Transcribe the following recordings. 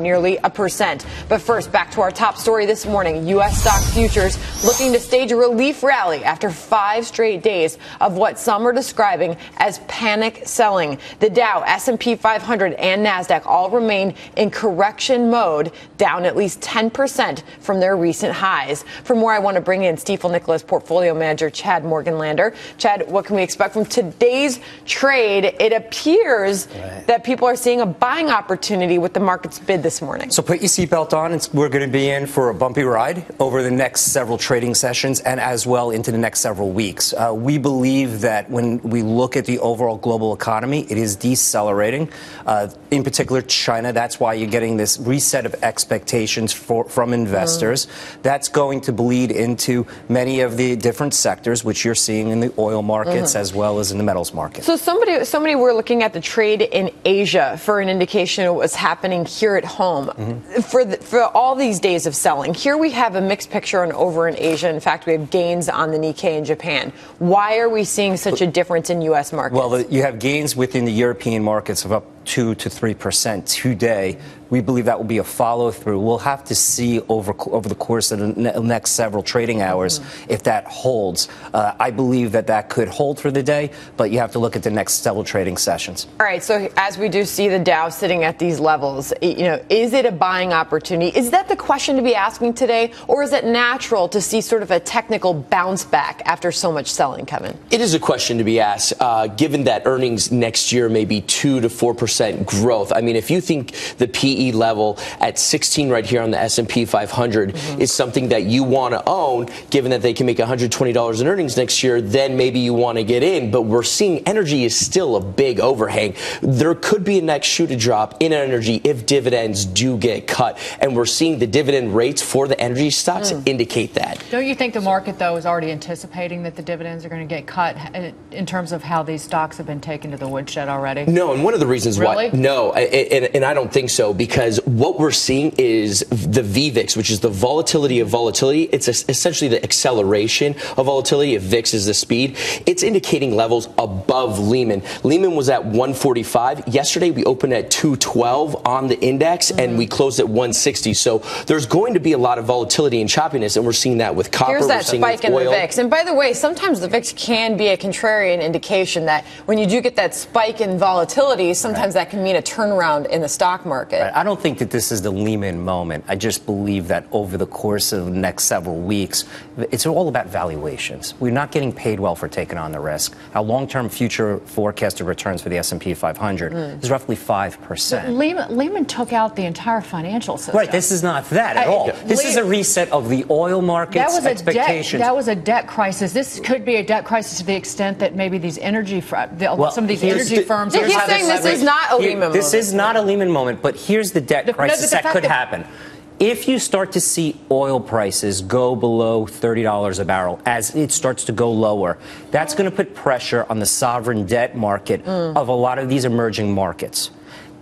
nearly 1%. But first, back to our top story this morning. U.S. stock futures looking to stage a relief rally after 5 straight days of what some are describing as panic selling. The Dow, S&P 500, and NASDAQ all remain in correction mode, down at least 10% from their recent highs. For more, I want to bring in Stifel Nicolaus portfolio manager Chad Morganlander. Chad, what can we expect from today's trade? It appears that people are seeing a buying opportunity with the market's bid this morning. So put your seatbelt on. We're going to be in for a bumpy ride over the next several trading sessions and as well into the next several weeks. We believe that when we look at the overall global economy, it is decelerating. In particular, China. That's why you're getting this reset of expectations from investors. That's going to bleed into many of the different sectors, which you're seeing in the oil markets as well as in the metals market. So somebody were looking at the trade in Asia for an indication of what's happening here at home. For all these days of selling, here we have a mixed picture over in Asia. In fact, we have gains on the Nikkei in Japan. Why are we seeing such a difference in U.S. markets? Well, you have gains within the European markets of up 2 to 3% today. We believe that will be a follow-through. We'll have to see over the course of the next several trading hours if that holds. I believe that could hold for the day, but you have to look at the next several trading sessions. All right. So as we do see the Dow sitting at these levels, is it a buying opportunity? Is that the question to be asking today, or is it natural to see sort of a technical bounce back after so much selling, Kevin? It is a question to be asked, given that earnings next year may be 2 to 4% growth. I mean, if you think the PE level at 16 right here on the S&P 500 is something that you want to own, given that they can make $120 in earnings next year, then maybe you want to get in. But we're seeing energy is still a big overhang. There could be a next shoe to drop in energy if dividends do get cut. And we're seeing the dividend rates for the energy stocks indicate that. Don't you think the market, though, is already anticipating that the dividends are going to get cut in terms of how these stocks have been taken to the woodshed already? No, and one of the reasons why. No, and I don't think so, because what we're seeing is the VVIX, which is the volatility of volatility. It's essentially the acceleration of volatility. If VIX is the speed, it's indicating levels above Lehman. Lehman was at 145. Yesterday, we opened at 212 on the index, and we closed at 160. So there's going to be a lot of volatility and choppiness, and we're seeing that with copper. Here's that spike in the VIX. And by the way, sometimes the VIX can be a contrarian indication that when you do get that spike in volatility, sometimes that can mean a turnaround in the stock market. Right. I don't think that this is the Lehman moment. I just believe that over the course of the next several weeks, it's all about valuations. We're not getting paid well for taking on the risk. Our long-term future forecasted returns for the S&P 500 is roughly 5%. Lehman took out the entire financial system. Right. This is not that at all. This is a reset of the oil market's expectations. That was a debt crisis. This could be a debt crisis to the extent that maybe these some of these energy firms. He's saying this is not a Lehman moment. This is not a Lehman moment, but here's the debt crisis that could happen. If you start to see oil prices go below $30 a barrel as it starts to go lower, that's going to put pressure on the sovereign debt market of a lot of these emerging markets.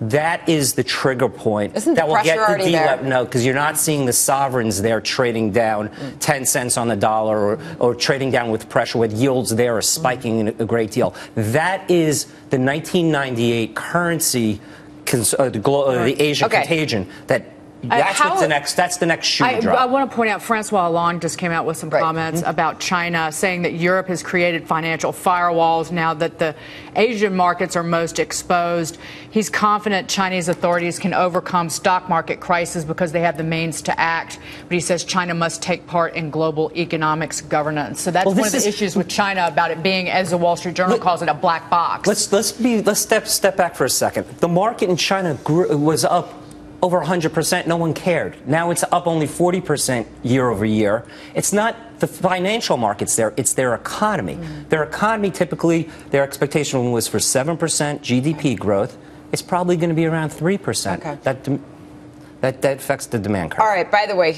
That is the trigger point that will get the deleverage. No, because you're not seeing the sovereigns there trading down 10 cents on the dollar or trading down with pressure with yields there are spiking a great deal. That is the 1998 currency, the Asian contagion that. That's the next shoe to drop. I want to point out Francois Hollande just came out with some comments about China, saying that Europe has created financial firewalls now that the Asian markets are most exposed. He's confident Chinese authorities can overcome stock market crisis because they have the means to act. But he says China must take part in global economics governance. So that's one of the issues with China about it being, as the Wall Street Journal calls it, a black box. Let's step back for a second. The market in China was up over 100%, no one cared. Now it's up only 40% year over year. It's not the financial markets there, it's their economy. Their economy, typically, their expectation was for 7% GDP growth. It's probably going to be around 3%. That affects the demand curve. All right, by the way,